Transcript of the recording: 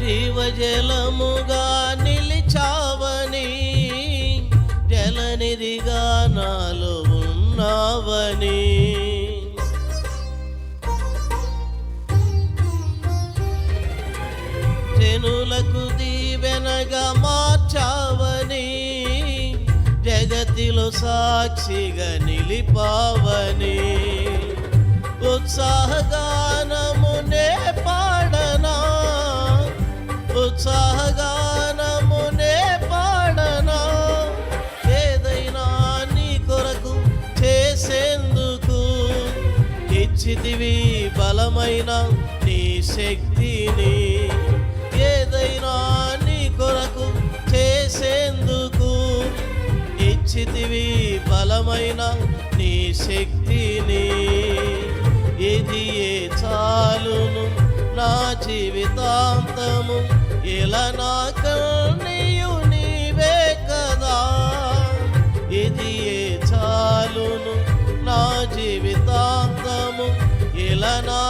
జీవజలముగా నిలిచావని, జలనిధిగా నాలో ఉన్నావని, జనులకు దీవెనగా మార్చావని, జగతిలో సాక్షిగా నిలిపావని, ఉత్సాహగానమునే పాడనా, ఉత్సాహగానమునే పాడనా, ఏదైనా నీ కొరకు చేసేందుకు ఇచ్చితివి బలమైన నీ శక్తిని, ఏదైనా నీ కొరకు చేసేందుకు ఇచ్చితివి బలమైన నీ శక్తిని, ఇది ఏ చాలును నా జీవితాంతము, ఇలా నా కన్నీయు నీవే కదా, ఇది ఏ చాలును నా జీవితాంతము, ఇలా నా